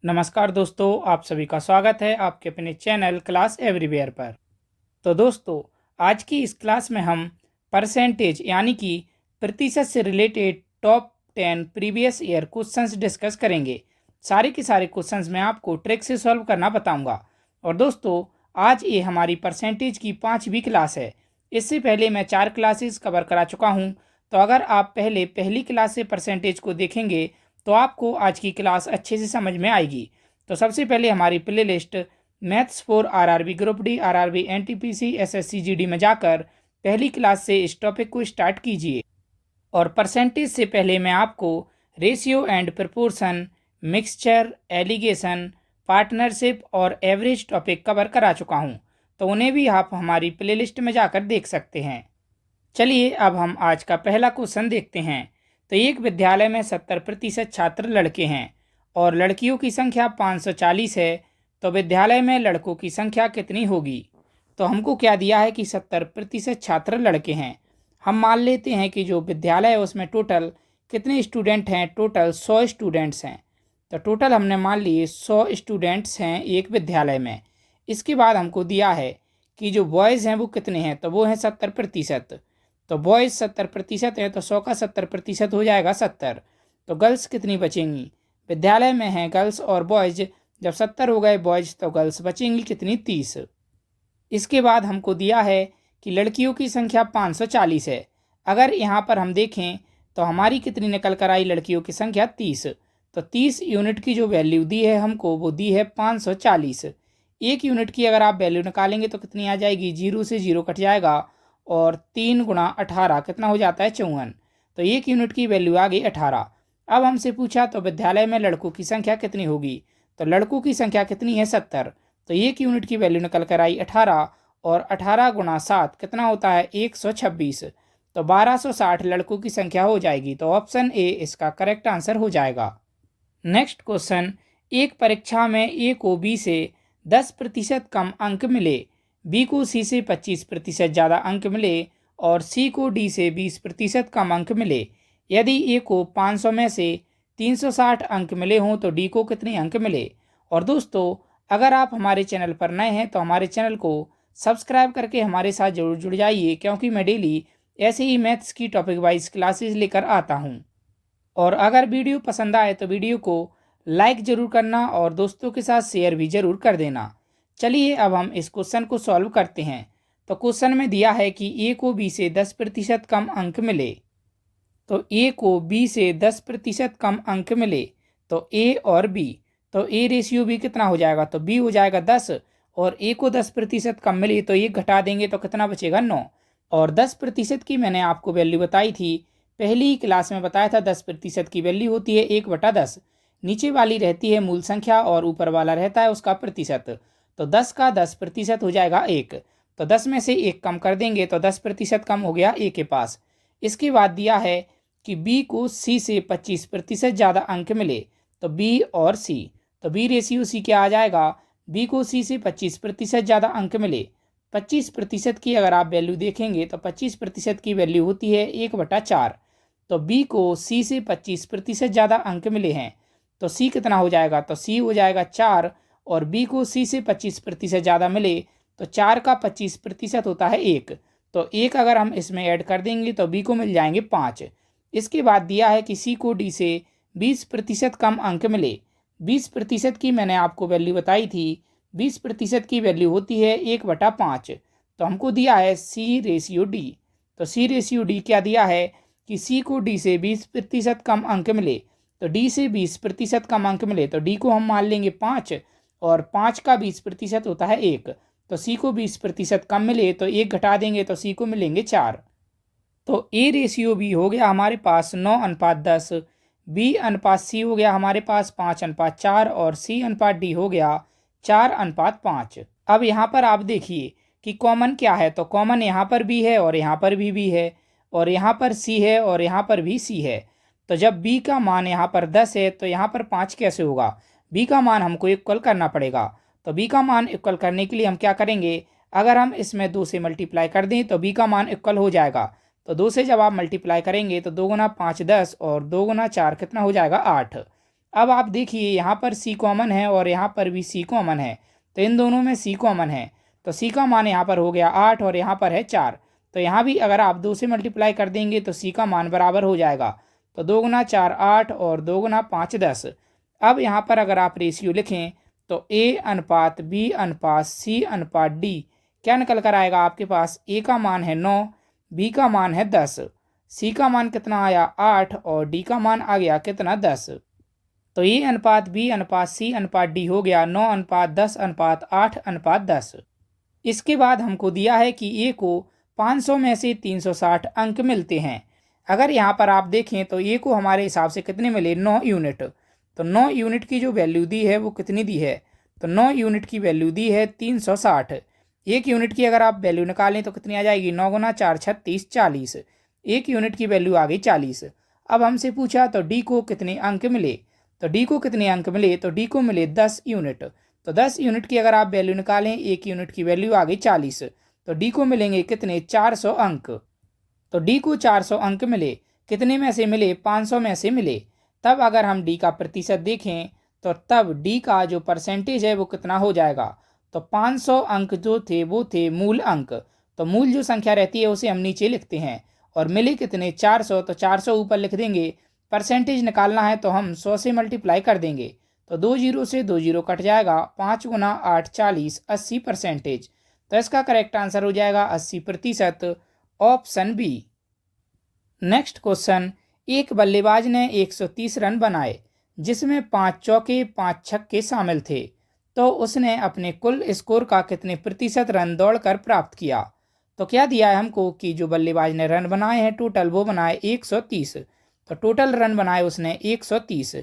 नमस्कार दोस्तों, आप सभी का स्वागत है आपके अपने चैनल क्लास एवरीवेयर पर। तो दोस्तों, आज की इस क्लास में हम परसेंटेज यानी कि प्रतिशत से related top 10 previous year questions discuss करेंगे। सारे के सारे क्वेश्चंस मैं आपको ट्रिक से सॉल्व करना बताऊंगा। और दोस्तों, आज ये हमारी परसेंटेज की 5वीं क्लास है। इससे पहले मैं 4 क्लासेस कवर करा चुका हूँ। तो अगर आप पहले पहली क्लास से परसेंटेज को देखेंगे तो आपको आज की क्लास अच्छे से समझ में आएगी। तो सबसे पहले हमारी play list maths for RRB group D, RRB NTPC, SSC GD में जाकर पहली क्लास से इस टॉपिक को स्टार्ट कीजिए। और परसेंटेज से पहले मैं आपको ratio and proportion, mixture, alligation, partnership और एवरेज टॉपिक कवर करा चुका हूँ। तो उन्हें भी आप हमारी प्ले लिस्ट में जाकर देख सकते हैं। चलिए अब हम आज का पहला क्वेश्चन देखते हैं। तो एक विद्यालय में 70% छात्र लड़के हैं और लड़कियों की संख्या 540 है। तो विद्यालय में लड़कों की संख्या कितनी होगी? तो हमको क्या दिया है कि 70% छात्र लड़के हैं। हम मान लेते हैं कि जो विद्यालय है उसमें टोटल कितने स्टूडेंट हैं? टोटल 100 स्टूडेंट्स हैं। तो टोटल हमने मान लिए 100 स्टूडेंट्स हैं एक विद्यालय में। इसके बाद हमको दिया है कि जो बॉयज़ हैं वो कितने हैं? तो वो हैं 70%। तो बॉयज़ 70% है तो 100 का 70% हो जाएगा 70। तो गर्ल्स कितनी बचेंगी? विद्यालय में हैं गर्ल्स और बॉयज़, जब 70 हो गए बॉयज़ तो गर्ल्स बचेंगी कितनी? 30। इसके बाद हमको दिया है कि लड़कियों की संख्या 540 है। अगर यहाँ पर हम देखें तो हमारी कितनी निकल कर आई? लड़कियों की संख्या 30। तो 30 यूनिट की जो वैल्यू दी है हमको वो दी है 540। एक यूनिट की अगर आप वैल्यू निकालेंगे तो कितनी आ जाएगी? 0 से 0 कट जाएगा और 3 गुणा 18 कितना हो जाता है? 54। तो एक यूनिट की वैल्यू आ गई 18। अब हमसे पूछा तो विद्यालय में लड़कों की संख्या कितनी होगी? तो लड़कों की संख्या कितनी है? 70। तो एक यूनिट की वैल्यू निकल कर आई 18 और 18 गुणा 7 कितना होता है? 126। तो 1260 लड़कों की संख्या हो जाएगी। तो ऑप्शन ए इसका करेक्ट आंसर हो जाएगा। नेक्स्ट क्वेश्चन, एक परीक्षा में ए को बी से 10% कम अंक मिले, बी को सी से 25% ज़्यादा अंक मिले और सी को डी से 20% कम अंक मिले। यदि ए को 500 में से 360 अंक मिले हों तो डी को कितने अंक मिले? और दोस्तों, अगर आप हमारे चैनल पर नए हैं तो हमारे चैनल को सब्सक्राइब करके हमारे साथ जरूर जुड़ जाइए, क्योंकि मैं डेली ऐसे ही मैथ्स की टॉपिक वाइज क्लासेस लेकर आता हूँ। और अगर वीडियो पसंद आए तो वीडियो को लाइक ज़रूर करना और दोस्तों के साथ शेयर भी ज़रूर कर देना। चलिए अब हम इस क्वेश्चन को सॉल्व करते हैं। तो क्वेश्चन में दिया है कि ए को बी से 10% कम अंक मिले। तो ए को बी से 10% कम अंक मिले तो ए और बी, तो ए रेशियो बी कितना हो जाएगा? तो बी हो जाएगा 10 और ए को 10% कम मिली तो एक घटा देंगे तो कितना बचेगा? 9। और 10% की मैंने आपको वैल्यू बताई थी, पहली ही क्लास में बताया था 10% की वैल्यू होती है 1/10। नीचे वाली रहती है मूल संख्या और ऊपर वाला रहता है उसका प्रतिशत। तो 10 का 10% हो जाएगा 1। तो 10 में से 1 कम कर देंगे तो 10% कम हो गया ए के पास। इसके बाद दिया है कि बी को सी से 25% ज़्यादा अंक मिले। तो बी और सी, तो बी रेशियो सी क्या आ जाएगा? बी को सी से 25% ज़्यादा अंक मिले। 25% की अगर आप वैल्यू देखेंगे तो 25% की वैल्यू होती है 1/4। तो बी को सी से 25% ज़्यादा अंक मिले हैं तो सी कितना हो जाएगा? तो सी हो जाएगा 4। और बी को सी से 25% ज़्यादा मिले तो 4 का 25% होता है 1। तो 1 अगर हम इसमें ऐड कर देंगे तो बी को मिल जाएंगे 5। इसके बाद दिया है कि सी को डी से 20% कम अंक मिले। 20% की मैंने आपको वैल्यू बताई थी, 20% की वैल्यू होती है 1/5। तो हमको दिया है सी रेशियो डी। तो सी रेशियो डी क्या दिया है कि सी को डी से 20% कम अंक मिले। तो डी से 20% कम अंक मिले तो डी को हम मान लेंगे 5 और 5 का 20% होता है 1। तो सी को 20% कम मिले तो 1 घटा देंगे तो सी को मिलेंगे 4। तो ए रेशियो बी हो गया हमारे पास 9:10, बी अनुपात सी हो गया हमारे पास 5:4 और सी अनुपात डी हो गया 4:5। अब यहाँ पर आप देखिए कि कॉमन क्या है। तो कॉमन यहाँ पर भी है और यहाँ पर भी है और यहाँ पर सी है और यहाँ पर भी सी है। तो जब b का मान यहाँ पर 10 है तो यहाँ पर 5 कैसे होगा? b का मान हमको इक्वल करना पड़ेगा। तो b का मान इक्वल करने के लिए हम क्या करेंगे? अगर हम इसमें 2 से मल्टीप्लाई कर दें तो b का मान इक्वल हो जाएगा। तो 2 से जब आप मल्टीप्लाई करेंगे तो 2 गुना 5 10 और 2 गुना 4 कितना हो जाएगा? 8। अब आप देखिए यहाँ पर सी कॉमन है और यहाँ पर भी सी कॉमन है, तो इन दोनों में सी कॉमन है, तो सी का मान यहाँ पर हो गया 8 और यहाँ पर है 4। तो यहाँ भी अगर आप 2 से मल्टीप्लाई कर देंगे तो सी का मान बराबर हो जाएगा। तो 2 गुना 4 8 और 2 गुना 5 10। अब यहाँ पर अगर आप रेशियो लिखें तो ए अनुपात बी अनुपात सी अनुपात डी क्या निकल कर आएगा आपके पास? ए का मान है 9, बी का मान है 10, सी का मान कितना आया 8 और डी का मान आ गया कितना 10। तो ए अनुपात बी अनुपात सी अनुपात डी हो गया 9 अनुपात 10 अनुपात 8 अनुपात 10। इसके बाद हमको दिया है कि ए को 500 में से 360 अंक मिलते हैं। अगर यहाँ पर आप देखें तो ए को हमारे हिसाब से कितने मिले? 9 यूनिट। तो 9 यूनिट की जो वैल्यू दी है वो कितनी दी है? तो 9 यूनिट की वैल्यू दी है 360। एक यूनिट की अगर आप वैल्यू निकालें तो कितनी आ जाएगी? 9 गुना 4 36 40। एक यूनिट की वैल्यू आ गई 40। अब हमसे पूछा तो डी को कितने अंक मिले? तो डी को कितने अंक मिले? तो डी को मिले 10 यूनिट। तो 10 यूनिट की अगर आप वैल्यू निकालें, एक यूनिट की वैल्यू आ गई 40, तो डी को मिलेंगे कितने? 400 अंक। तो डी को 400 अंक मिले। कितने में से मिले? 500 में से मिले। तब अगर हम डी का प्रतिशत देखें तो तब डी का जो परसेंटेज है वो कितना हो जाएगा? तो 500 अंक जो थे वो थे मूल अंक। तो मूल जो संख्या रहती है उसे हम नीचे लिखते हैं और मिले कितने? 400। तो 400 ऊपर लिख देंगे। परसेंटेज निकालना है तो हम 100 से मल्टीप्लाई कर देंगे, तो 2 जीरो से 2 जीरो कट जाएगा। 5 गुना 8 40 80%। तो इसका करेक्ट आंसर हो जाएगा 80%, ऑप्शन बी। नेक्स्ट क्वेश्चन, एक बल्लेबाज ने 130 रन बनाए जिसमें 5 चौके 5 छक्के शामिल थे, तो उसने अपने कुल स्कोर का कितने प्रतिशत रन दौड़कर प्राप्त किया? तो क्या दिया है हमको कि जो बल्लेबाज ने रन बनाए हैं टोटल वो बनाए 130। तो टोटल रन बनाए उसने 130।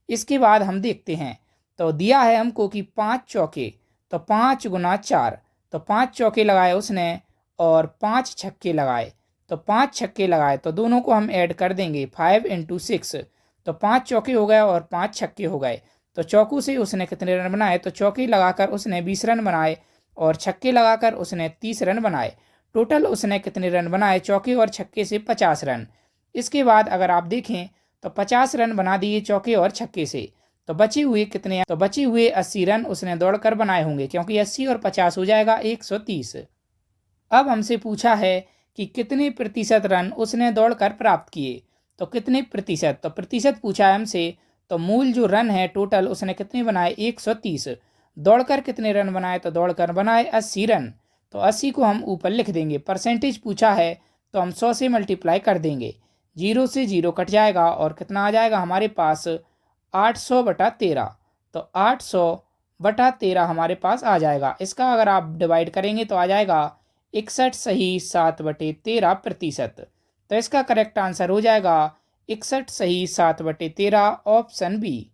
इसके बाद हम देखते हैं तो दिया है हमको कि 5 चौके, तो 5 गुना 4, तो 5 चौके लगाए उसने और 5 छक्के लगाए। तो 5 छक्के लगाए तो दोनों को हम ऐड कर देंगे, 5 × 6, तो 5 चौके हो गए और 5 छक्के हो गए। तो चौकों से उसने कितने रन बनाए? तो चौके लगाकर उसने 20 रन बनाए और छक्के लगाकर उसने 30 रन बनाए। टोटल उसने कितने रन बनाए चौके और छक्के से? 50 रन। इसके बाद अगर आप देखें तो 50 रन बना दिए चौके और छक्के से, तो बचे हुए कितने? तो बचे हुए 80 रन उसने दौड़कर बनाए होंगे, क्योंकि 80 और 50 हो जाएगा 130। अब हमसे पूछा है कि कितने प्रतिशत रन उसने दौड़कर प्राप्त किए। तो कितने प्रतिशत? तो प्रतिशत पूछा है हमसे, तो मूल जो रन है टोटल उसने कितने बनाए? 130। दौड़कर कितने रन बनाए? तो दौड़कर बनाए 80 रन। तो 80 को हम ऊपर लिख देंगे। परसेंटेज पूछा है तो हम 100 से मल्टीप्लाई कर देंगे, 0 से 0 कट जाएगा और कितना आ जाएगा हमारे पास? 800/13। तो 800/13 हमारे पास आ जाएगा। इसका अगर आप डिवाइड करेंगे तो आ जाएगा 61 सही 7/13%। तो इसका करेक्ट आंसर हो जाएगा 61 सही 7/13, ऑप्शन बी।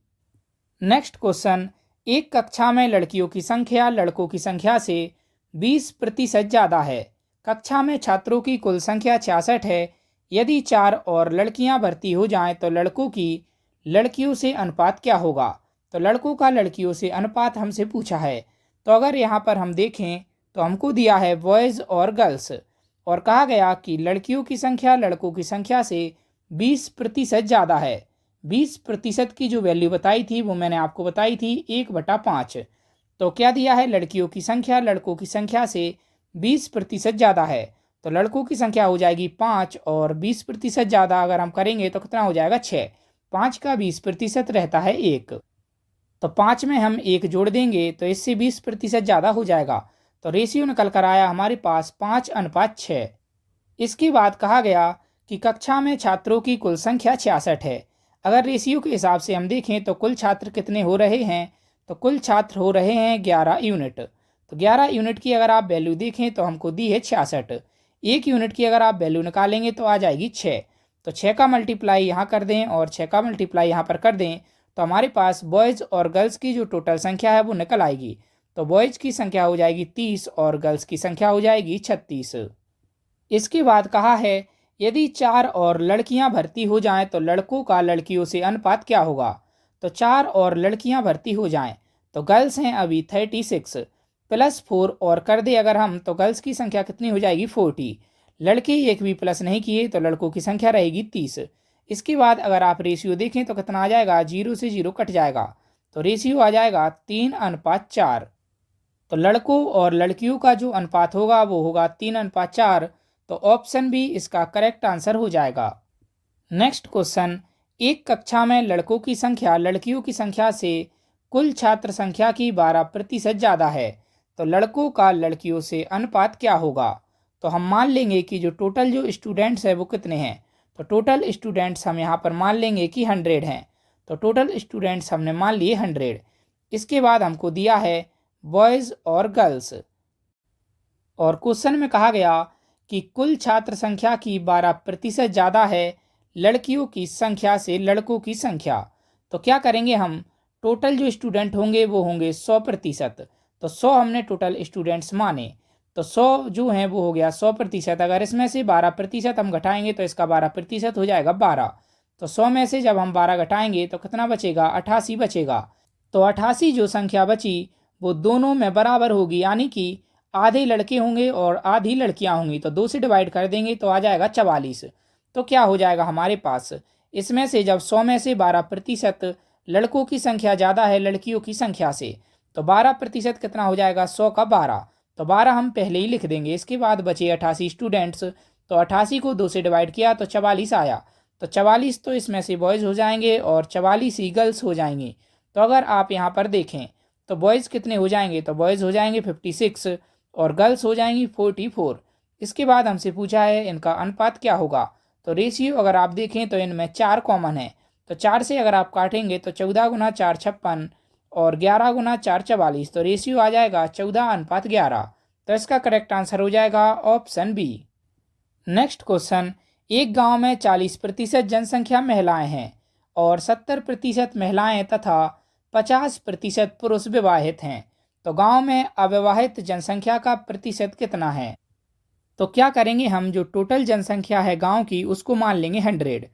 नेक्स्ट क्वेश्चन, एक कक्षा में लड़कियों की संख्या लड़कों की संख्या से 20% ज़्यादा है। कक्षा में छात्रों की कुल संख्या 66 है। यदि 4 और लड़कियां भर्ती हो जाएं तो लड़कों की लड़कियों से अनुपात क्या होगा? तो लड़कों का लड़कियों से अनुपात हमसे पूछा है। तो अगर यहाँ पर हम देखें तो हमको दिया है बॉयज़ और गर्ल्स और कहा गया कि लड़कियों की संख्या लड़कों की संख्या से 20% ज़्यादा है। 20% की जो वैल्यू बताई थी वो मैंने आपको बताई थी 1/5। तो क्या दिया है? लड़कियों की संख्या लड़कों की संख्या से 20% ज़्यादा है, तो लड़कों की संख्या हो जाएगी 5 और 20% ज़्यादा अगर हम करेंगे तो कितना हो जाएगा? 6। 5 का 20% रहता है 1, तो 5 में हम 1 जोड़ देंगे तो इससे 20% ज़्यादा हो जाएगा। तो रेशियो निकल कर आया हमारे पास 5:6। इसके बाद कहा गया कि कक्षा में छात्रों की कुल संख्या 66 है। अगर रेशियो के हिसाब से हम देखें तो कुल छात्र कितने हो रहे हैं? तो कुल छात्र हो रहे हैं 11 यूनिट। तो 11 यूनिट की अगर आप वैल्यू देखें तो हमको दी है 66। एक यूनिट की अगर आप वैल्यू निकालेंगे तो आ जाएगी 6। तो 6 का मल्टीप्लाई यहाँ कर दें और 6 का मल्टीप्लाई यहाँ पर कर दें तो हमारे पास बॉयज़ और गर्ल्स की जो टोटल संख्या है वो निकल आएगी। तो बॉयज़ की संख्या हो जाएगी 30 और गर्ल्स की संख्या हो जाएगी 36। इसके बाद कहा है यदि 4 और लड़कियां भर्ती हो जाएं तो लड़कों का लड़कियों से अनुपात क्या होगा? तो 4 और लड़कियां भर्ती हो जाएं तो गर्ल्स हैं अभी 36 +4 और कर दे अगर हम तो गर्ल्स की संख्या कितनी हो जाएगी? 40। लड़के एक भी प्लस नहीं किए तो लड़कों की संख्या रहेगी 30। इसके बाद अगर आप रेशियो देखें तो कितना आ जाएगा, 0 से 0 कट जाएगा, तो रेशियो आ जाएगा 3:4। तो लड़कों और लड़कियों का जो अनुपात होगा वो होगा 3:4। तो ऑप्शन बी इसका करेक्ट आंसर हो जाएगा। नेक्स्ट क्वेश्चन, एक कक्षा में लड़कों की संख्या लड़कियों की संख्या से कुल छात्र संख्या की 12% ज़्यादा है, तो लड़कों का लड़कियों से अनुपात क्या होगा। तो हम मान लेंगे कि जो टोटल जो स्टूडेंट्स है वो कितने हैं, तो टोटल स्टूडेंट्स हम यहाँ पर मान लेंगे कि 100 हैं। तो टोटल स्टूडेंट्स हमने मान लिए 100। इसके बाद हमको दिया है बॉयज़ और गर्ल्स, और क्वेश्चन में कहा गया कि कुल छात्र संख्या की 12% ज़्यादा है लड़कियों की संख्या से लड़कों की संख्या। तो क्या करेंगे हम, टोटल जो स्टूडेंट होंगे वो होंगे 100%। तो 100 हमने टोटल स्टूडेंट्स माने, तो 100 जो हैं वो हो गया 100%। अगर इसमें से 12% हम घटाएंगे तो इसका 12% हो जाएगा 12। तो 100 में से जब हम 12 घटाएंगे तो कितना बचेगा, 88 बचेगा। तो 88 जो संख्या बची वो दोनों में बराबर होगी, यानी कि आधे लड़के होंगे और आधी लड़कियां होंगी। तो 2 से डिवाइड कर देंगे तो आ जाएगा 44। तो क्या हो जाएगा हमारे पास, इसमें से जब 100 में से 12% लड़कों की संख्या ज़्यादा है लड़कियों की संख्या से, तो 12% कितना हो जाएगा, 100 का 12। तो 12 हम पहले ही लिख देंगे। इसके बाद बचे 88 स्टूडेंट्स, तो 88 को 2 से डिवाइड किया तो 44 आया। तो 44 तो इसमें से बॉयज़ हो जाएंगे और 44 ही गर्ल्स हो जाएंगी। तो अगर आप यहाँ पर देखें तो बॉयज़ कितने हो जाएंगे, तो बॉयज़ हो जाएंगे 56 और गर्ल्स हो जाएंगी 44। इसके बाद हमसे पूछा है इनका अनुपात क्या होगा। तो रेशियो अगर आप देखें तो इनमें 4 कॉमन है, तो 4 से अगर आप काटेंगे तो 14 गुना 4 56 और 11 गुना 4 44। तो रेशियो आ जाएगा 14:11। तो इसका करेक्ट आंसर हो जाएगा ऑप्शन बी। नेक्स्ट क्वेश्चन, एक गांव में 40% जनसंख्या महिलाएं हैं और 70% महिलाएं तथा 50% पुरुष विवाहित हैं, तो गांव में अविवाहित जनसंख्या का प्रतिशत कितना है। तो क्या करेंगे हम, जो टोटल जनसंख्या है गांव की उसको मान लेंगे 100।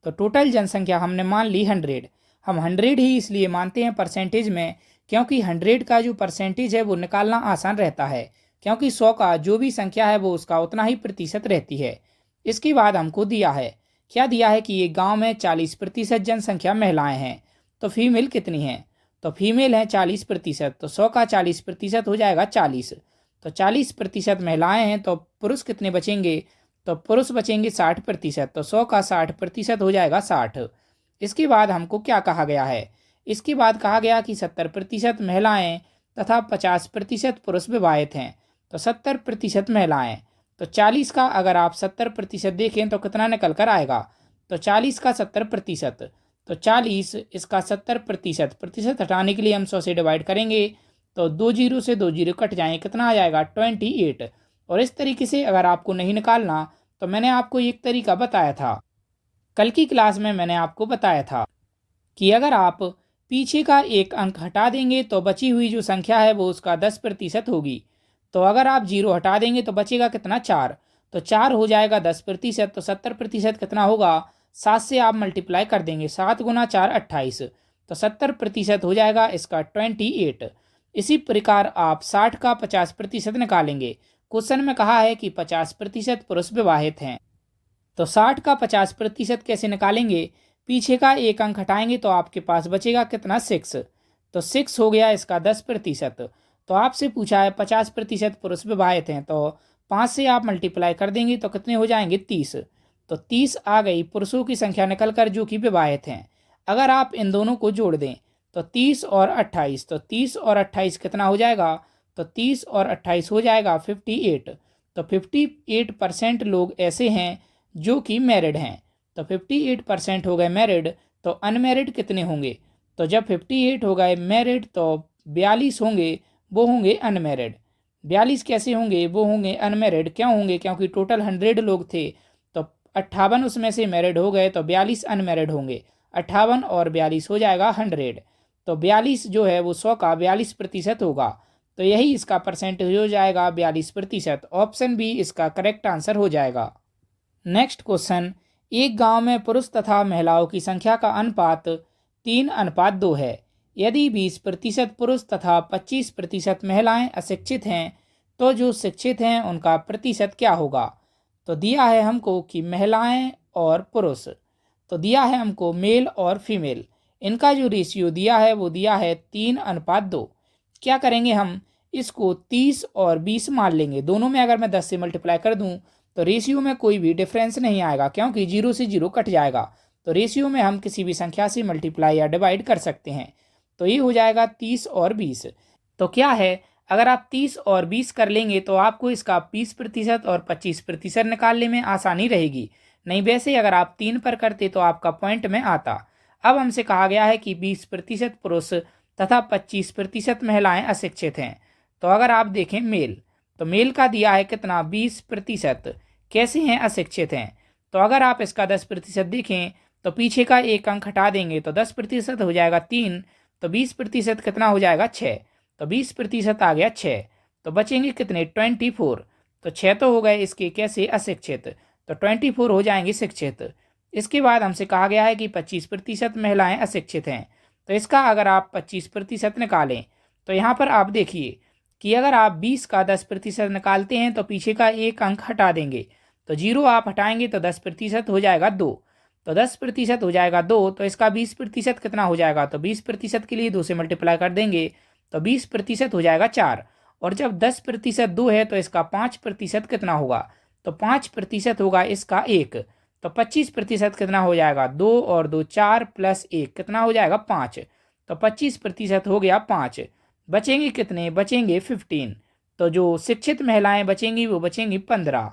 तो टोटल जनसंख्या हमने मान ली 100। हम 100 ही इसलिए मानते हैं परसेंटेज में, क्योंकि 100 का जो परसेंटेज है वो निकालना आसान रहता है, क्योंकि 100 का जो भी संख्या है वो उसका उतना ही प्रतिशत रहती है। इसके बाद हमको दिया है, क्या दिया है कि ये गांव में 40% जनसंख्या महिलाएं हैं, तो फीमेल कितनी हैं। तो फीमेल हैं 40%, तो 100 का 40% हो जाएगा 40। तो 40% महिलाएं हैं, तो पुरुष कितने बचेंगे, तो पुरुष बचेंगे 60%। तो 100 का 60% हो जाएगा 60। इसके बाद हमको क्या कहा गया है, इसके बाद कहा गया कि 70% महिलाएं तथा 50% पुरुष विवाहित हैं। तो 70% महिलाएं, तो 40 का अगर आप 70% देखें तो कितना निकल कर आएगा, तो 40 का 70%। तो 40 इसका 70%, प्रतिशत हटाने के लिए हम 100 से डिवाइड करेंगे तो 2 जीरो से 2 जीरो कट जाएंगे, कितना आ जाएगा 28। और इस तरीके से अगर आपको नहीं निकालना तो मैंने आपको एक तरीका बताया था, कल की क्लास में मैंने आपको बताया था कि अगर आप पीछे का एक अंक हटा देंगे तो बची हुई जो संख्या है वो उसका 10% होगी। तो अगर आप 0 हटा देंगे तो बचेगा कितना, 4। तो 4 हो जाएगा 10%। तो 70% कितना होगा, 7 से आप मल्टीप्लाई कर देंगे, 7 गुना 4 28। तो 70% हो जाएगा इसका 28। इसी प्रकार आप 60 का 50% निकालेंगे। क्वेश्चन में कहा है कि 50% पुरुष विवाहित हैं, तो 60 का 50% कैसे निकालेंगे, पीछे का एक अंक हटाएंगे तो आपके पास बचेगा कितना, 6। तो 6 हो गया इसका 10%। तो आपसे पूछा है 50% पुरुष विवाहित हैं, तो 5 से आप मल्टीप्लाई कर देंगे तो कितने हो जाएंगे, 30। तो 30 आ गई पुरुषों की संख्या निकल कर जो कि विवाहित हैं। अगर आप इन दोनों को जोड़ दें तो 30 और 28, तो 30 और 28 कितना हो जाएगा, तो 30 और 28 हो जाएगा 58। तो 58% लोग ऐसे हैं जो कि मैरिड हैं। तो 58% हो गए मैरिड, तो अनमैरिड कितने होंगे, तो जब 58 हो गए मैरिड तो 42 होंगे, वो होंगे अनमैरिड। 42 कैसे होंगे, वो होंगे अनमैरिड। क्यों होंगे, क्योंकि टोटल 100 लोग थे, तो 58 उसमें से मैरिड हो गए तो 42 अनमैरिड होंगे। 58 और 42 हो जाएगा 100। तो 42 जो है वो 100 का 42% होगा। तो यही इसका परसेंटेज हो जाएगा 42%। ऑप्शन बी इसका करेक्ट आंसर हो जाएगा। नेक्स्ट क्वेश्चन, एक गांव में पुरुष तथा महिलाओं की संख्या का अनुपात 3:2 है। यदि 20% पुरुष तथा 25% महिलाएं अशिक्षित हैं, तो जो शिक्षित हैं उनका प्रतिशत क्या होगा। तो दिया है हमको कि महिलाएं और पुरुष, तो दिया है हमको मेल और फीमेल, इनका जो रेशियो दिया है वो दिया है 3:2। क्या करेंगे हम, इसको 30 और 20 मान लेंगे। दोनों में अगर मैं 10 से मल्टीप्लाई कर दूं तो रेशियो में कोई भी डिफरेंस नहीं आएगा, क्योंकि 0 से 0 कट जाएगा। तो रेशियो में हम किसी भी संख्या से मल्टीप्लाई या डिवाइड कर सकते हैं। तो ये हो जाएगा 30 और 20। तो क्या है, अगर आप 30 और 20 कर लेंगे तो आपको इसका 20% और 25% निकालने में आसानी रहेगी। नहीं वैसे अगर आप 3 पर करते तो आपका पॉइंट में आता। अब हमसे कहा गया है कि 20% पुरुष तथा 25% महिलाएं अशिक्षित हैं। तो अगर आप देखें मेल, तो मेल का दिया है कितना, 20%। कैसे हैं, अशिक्षित हैं। तो अगर आप इसका 10% देखें तो पीछे का एक अंक हटा देंगे तो 10% हो जाएगा 3, तो 20% कितना हो जाएगा 6। तो 20% आ गया 6, तो बचेंगे कितने, 24। तो 6 तो हो गए इसके कैसे, अशिक्षित, तो 24 हो जाएंगे शिक्षित। इसके बाद हमसे कहा गया है कि 25% महिलाएं अशिक्षित हैं। तो इसका अगर आप 25% निकालें तो यहाँ पर आप देखिए कि अगर आप 20 का 10% निकालते हैं तो पीछे का एक अंक हटा देंगे, तो 0 आप हटाएंगे तो 10% हो जाएगा 2। तो 10% हो जाएगा 2, तो इसका 20% कितना हो जाएगा, तो 20% के लिए 2 से मल्टीप्लाई कर देंगे तो 20% हो जाएगा 4। और जब 10% 2 है तो इसका 5% कितना होगा, तो 5% होगा इसका 1। तो 25% कितना हो जाएगा, 2 और 2 4 प्लस 1 कितना हो जाएगा 5। तो 25% हो गया 5। बचेंगे कितने, बचेंगे 15। तो जो शिक्षित महिलाएं बचेंगी वो बचेंगी 15।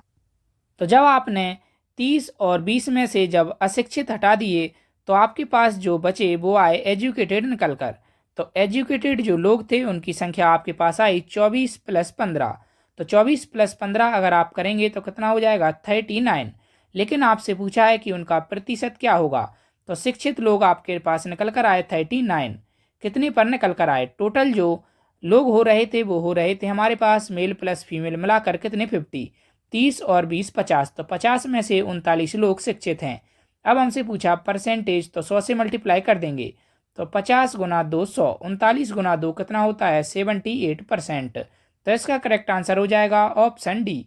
तो जब आपने 30 और 20 में से जब अशिक्षित हटा दिए तो आपके पास जो बचे वो आए एजुकेटेड निकल कर। तो एजुकेटेड जो लोग थे उनकी संख्या आपके पास आई 24 + 15। तो 24 + 15 अगर आप करेंगे तो कितना हो जाएगा, 39। लेकिन आपसे पूछा है कि उनका प्रतिशत क्या होगा, तो शिक्षित लोग आपके पास निकल कर आए 39। कितने पर निकल कर आए, टोटल जो लोग हो रहे थे वो हो रहे थे हमारे पास मेल प्लस फीमेल मिलाकर कितने, 50। 30 और 20 50, तो 50 में से 39 लोग शिक्षित हैं। अब हमसे पूछा परसेंटेज, तो 100 से मल्टीप्लाई कर देंगे तो 50 गुना 2 100, 39 गुना 2 कितना होता है, 78%। तो इसका करेक्ट आंसर हो जाएगा ऑप्शन डी।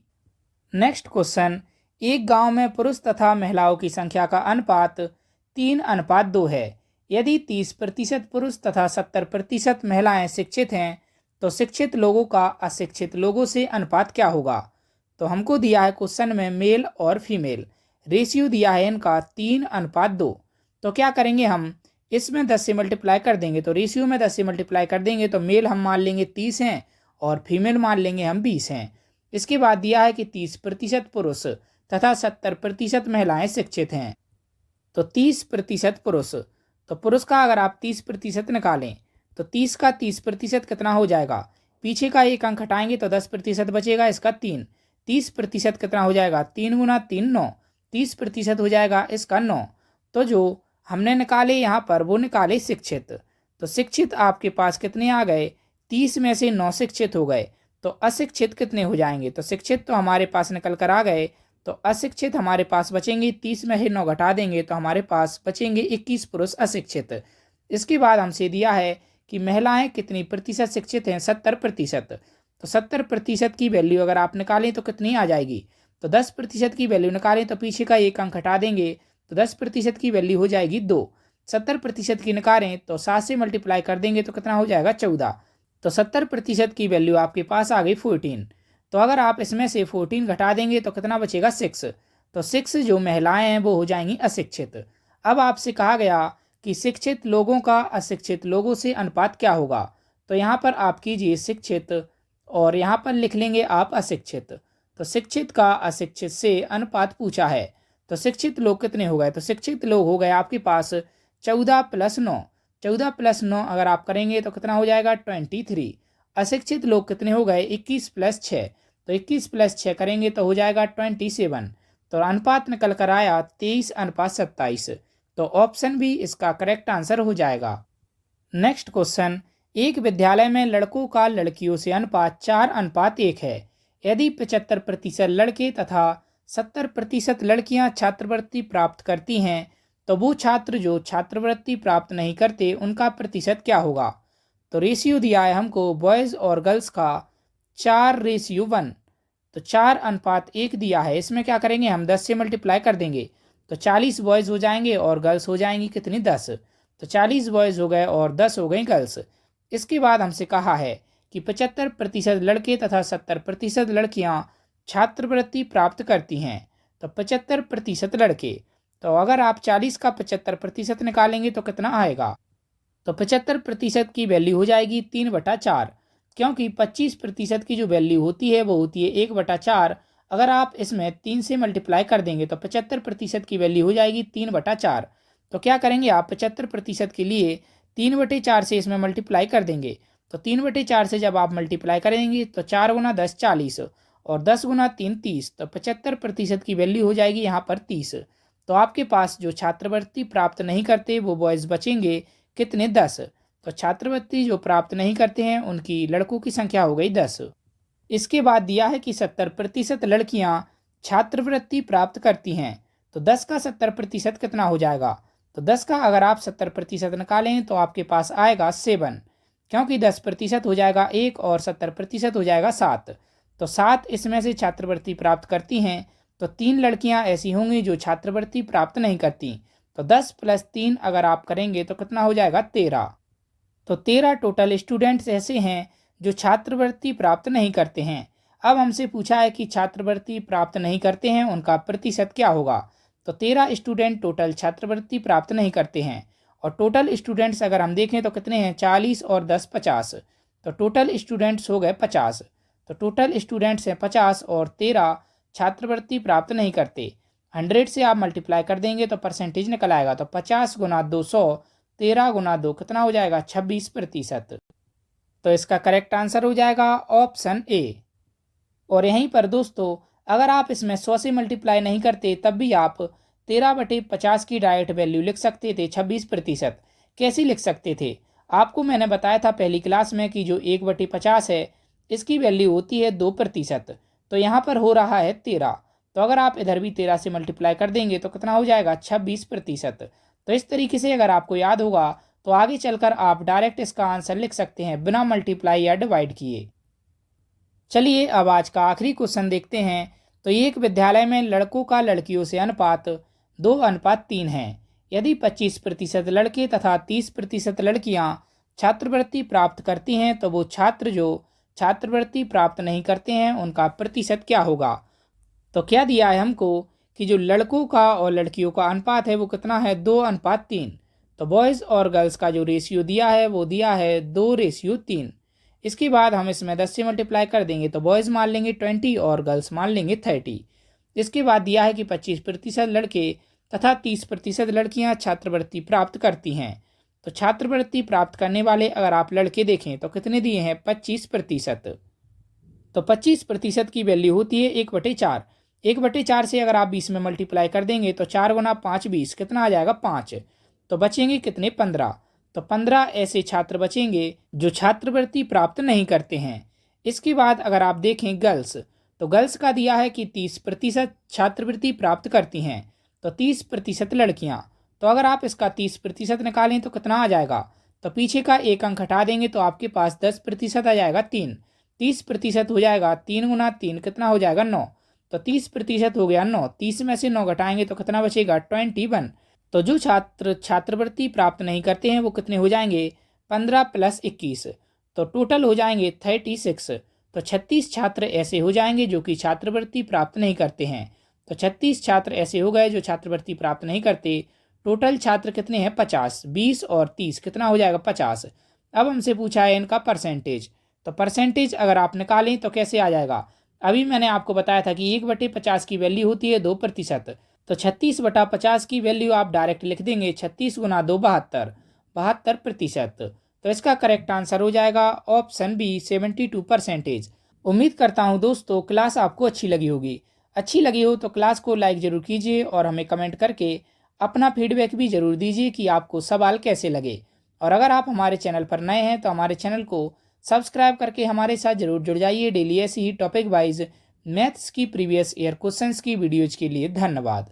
नेक्स्ट क्वेश्चन, एक गांव में पुरुष तथा महिलाओं की संख्या का अनुपात 3:2 है। यदि 30% पुरुष तथा 70% महिलाएं शिक्षित हैं तो शिक्षित लोगों का अशिक्षित लोगों से अनुपात क्या होगा। तो हमको दिया है क्वेश्चन में मेल और फीमेल, रेशियो दिया है इनका 3:2। तो क्या करेंगे हम, इसमें 10 से मल्टीप्लाई कर देंगे, तो रेशियो में 10 से मल्टीप्लाई कर देंगे तो मेल हम मान लेंगे 30 हैं और फीमेल मान लेंगे हम 20 हैं। इसके बाद दिया है कि 30% पुरुष तथा 70% महिलाएं शिक्षित हैं। तो 30% पुरुष, तो पुरुष का अगर आप 30% निकालें तो 30 का 30% कितना हो जाएगा, पीछे का एक अंक हटाएंगे तो 10% बचेगा इसका 3। 30% कितना हो जाएगा, 3 गुना 3 9, 30% हो जाएगा इसका 9। तो जो हमने निकाले यहाँ पर वो निकाले शिक्षित। तो शिक्षित आपके पास कितने आ गए, 30 में से 9 शिक्षित हो गए। तो अशिक्षित कितने हो जाएंगे, तो शिक्षित तो हमारे पास निकल कर आ गए, तो अशिक्षित हमारे पास बचेंगे, 30 में से 9 घटा देंगे तो हमारे पास बचेंगे 21 पुरुष अशिक्षित। इसके बाद हमसे दिया है कि महिलाएं कितनी प्रतिशत शिक्षित हैं, 70%। तो 70% की वैल्यू अगर आप निकालें तो कितनी आ जाएगी, तो 10% की वैल्यू निकालें तो पीछे का एक अंक हटा देंगे तो 10% की वैल्यू हो जाएगी 2। 70% की निकालें तो 7 से मल्टीप्लाई कर देंगे तो कितना हो जाएगा 14। तो 70% की वैल्यू आपके पास आ गई 14। तो अगर आप इसमें से 14 घटा देंगे तो कितना बचेगा 6। तो 6 जो महिलाएं हैं वो हो जाएंगी अशिक्षित। अब आपसे कहा गया कि शिक्षित लोगों का अशिक्षित लोगों से अनुपात क्या होगा। तो यहाँ पर आप कीजिए शिक्षित और यहाँ पर लिख लेंगे आप अशिक्षित। तो शिक्षित का अशिक्षित से अनुपात पूछा है, तो शिक्षित लोग कितने हो गए, तो शिक्षित लोग हो गए आपके पास 14 + 9। 14 + 9 अगर आप करेंगे तो कितना हो जाएगा 23। अशिक्षित लोग कितने हो गए 21 + 6। तो 21 + 6 करेंगे तो हो जाएगा 27। तो अनुपात निकल कर आया 23:27। तो ऑप्शन भी इसका करेक्ट आंसर हो जाएगा। नेक्स्ट क्वेश्चन, एक विद्यालय में लड़कों का लड़कियों से अनुपात 4:1 है। यदि 75% लड़के तथा 70% लड़कियां छात्रवृत्ति प्राप्त करती हैं तो वो छात्र जो छात्रवृत्ति प्राप्त नहीं करते उनका प्रतिशत क्या होगा। तो रेशियो दिया है हमको बॉयज़ और गर्ल्स का 4:1। तो 4:1 दिया है, इसमें क्या करेंगे हम 10 से मल्टीप्लाई कर देंगे तो 40 बॉयज़ हो जाएंगे और गर्ल्स हो जाएंगी कितनी 10। तो 40 बॉयज़ हो गए और 10 हो गई गर्ल्स। इसके बाद हमसे कहा है कि 75% लड़के तथा 70% लड़कियां छात्रवृत्ति प्राप्त करती हैं। तो 75% लड़के, तो अगर आप 40 का 75% निकालेंगे तो कितना आएगा? तो 75% की वैल्यू हो जाएगी 3/4, क्योंकि 25% की जो वैल्यू होती है वो होती है 1/4। अगर आप इसमें 3 से मल्टीप्लाई कर देंगे तो 75% की वैल्यू हो जाएगी 3/4। तो क्या करेंगे आप 75% के लिए 3/4 से इसमें मल्टीप्लाई कर देंगे। तो 3/4 से जब आप मल्टीप्लाई करेंगे तो 4 गुना 10 40 और 10 गुना 3 30। तो 75% की वैल्यू हो जाएगी यहाँ पर 30। तो आपके पास जो छात्रवृत्ति प्राप्त नहीं करते वो बॉयज़ बचेंगे कितने 10। तो छात्रवृत्ति जो प्राप्त नहीं करते हैं उनकी लड़कों की संख्या हो गई 10। इसके बाद दिया है कि 70% लड़कियां छात्रवृत्ति प्राप्त करती हैं। तो 10 का 70% कितना हो जाएगा? तो 10 का अगर आप 70% निकालें तो आपके पास आएगा 7, क्योंकि 10% हो जाएगा 1 और 70% हो जाएगा 7। तो 7 इसमें से छात्रवृत्ति प्राप्त करती हैं। तो 3 लड़कियां ऐसी होंगी जो छात्रवृत्ति प्राप्त नहीं करती। तो 10 + 3 अगर आप करेंगे तो कितना हो जाएगा 13। तो 13 टोटल स्टूडेंट्स ऐसे हैं जो छात्रवृत्ति प्राप्त नहीं करते हैं। अब हमसे पूछा है कि छात्रवृत्ति प्राप्त नहीं करते हैं उनका प्रतिशत क्या होगा। तो 13 स्टूडेंट टोटल छात्रवृत्ति प्राप्त नहीं करते हैं और टोटल स्टूडेंट्स अगर हम देखें तो कितने हैं 40 और 10 50। तो टोटल स्टूडेंट्स हो गए 50। तो टोटल स्टूडेंट्स हैं 50 और 13 छात्रवृत्ति प्राप्त नहीं करते। 100 से आप मल्टीप्लाई कर देंगे तो परसेंटेज निकल आएगा। तो 50 गुना 200, 13 गुना 2 कितना हो जाएगा 26%। तो इसका करेक्ट आंसर हो जाएगा ऑप्शन ए। और यहीं पर दोस्तों अगर आप इसमें 100 से मल्टीप्लाई नहीं करते तब भी आप 13/50 की डायरेक्ट वैल्यू लिख सकते थे 26%। कैसे लिख सकते थे? आपको मैंने बताया था पहली क्लास में कि जो 1/50 है इसकी वैल्यू होती है 2%। तो यहाँ पर हो रहा है 13। तो अगर आप इधर भी 13 से मल्टीप्लाई कर देंगे तो कितना हो जाएगा 26%। तो इस तरीके से अगर आपको याद होगा तो आगे चलकर आप डायरेक्ट इसका आंसर लिख सकते हैं बिना मल्टीप्लाई या डिवाइड किए। चलिए अब आज का आखिरी क्वेश्चन देखते हैं। तो एक विद्यालय में लड़कों का लड़कियों से अनुपात 2:3 है। यदि 25% लड़के तथा 30% लड़कियां छात्रवृत्ति प्राप्त करती हैं तो वो छात्र जो छात्रवृत्ति प्राप्त नहीं करते हैं उनका प्रतिशत क्या होगा? तो क्या दिया है हमको कि जो लड़कों का और लड़कियों का अनुपात है वो कितना है 2:3। तो बॉयज़ और गर्ल्स का जो रेशियो दिया है वो दिया है 2:3। इसके बाद हम इसमें 10 से मल्टीप्लाई कर देंगे तो बॉयज़ मान लेंगे 20 और गर्ल्स मान लेंगे 30। इसके बाद दिया है कि 25% लड़के तथा 30% लड़कियां छात्रवृत्ति प्राप्त करती हैं। तो छात्रवृत्ति प्राप्त करने वाले अगर आप लड़के देखें तो कितने दिए हैं 25%। तो 25% की वैल्यू होती है 1/4। 1/4 से अगर आप 20 में मल्टीप्लाई कर देंगे तो 4 गुना 5 20 कितना आ जाएगा 5। तो बचेंगे कितने 15। तो 15 ऐसे छात्र बचेंगे जो छात्रवृत्ति प्राप्त नहीं करते हैं। इसके बाद अगर आप देखें गर्ल्स, तो गर्ल्स का दिया है कि 30% छात्रवृत्ति प्राप्त करती हैं। तो 30% लड़कियां। तो अगर आप इसका 30% निकालें तो कितना आ जाएगा? तो पीछे का एक अंक हटा देंगे तो आपके पास 10% आ जाएगा 3। 30% हो जाएगा 3 गुना 3 कितना हो जाएगा 9। तो 30% हो गया 9। 30 में से 9 घटाएंगे तो कितना बचेगा 21। तो जो छात्र छात्रवृत्ति प्राप्त नहीं करते हैं वो कितने हो जाएंगे 15 + 21। तो टोटल हो जाएंगे 36। तो 36 छात्र ऐसे हो जाएंगे जो कि छात्रवृत्ति प्राप्त नहीं करते हैं। तो 36 छात्र ऐसे हो गए जो छात्रवृत्ति प्राप्त नहीं करते। टोटल छात्र कितने हैं 50। 20 और 30 कितना हो जाएगा 50। अब हमसे पूछा है इनका परसेंटेज। तो परसेंटेज अगर आप निकालें तो कैसे आ जाएगा? अभी मैंने आपको बताया था कि 1/50 की वैल्यू होती है 2%। तो 36/50 की वैल्यू आप डायरेक्ट लिख देंगे 36 गुना 2 72। 72%। तो इसका करेक्ट आंसर हो जाएगा ऑप्शन बी 72%। उम्मीद करता हूँ दोस्तों क्लास आपको अच्छी लगी होगी। अच्छी लगी हो तो क्लास को लाइक ज़रूर कीजिए और हमें कमेंट करके अपना फीडबैक भी ज़रूर दीजिए कि आपको सवाल कैसे लगे। और अगर आप हमारे चैनल पर नए हैं तो हमारे चैनल को सब्सक्राइब करके हमारे साथ ज़रूर जुड़ जाइए। डेली ऐसी ही टॉपिक वाइज मैथ्स की प्रीवियस ईयर क्वेश्चंस की वीडियोज़ के लिए धन्यवाद।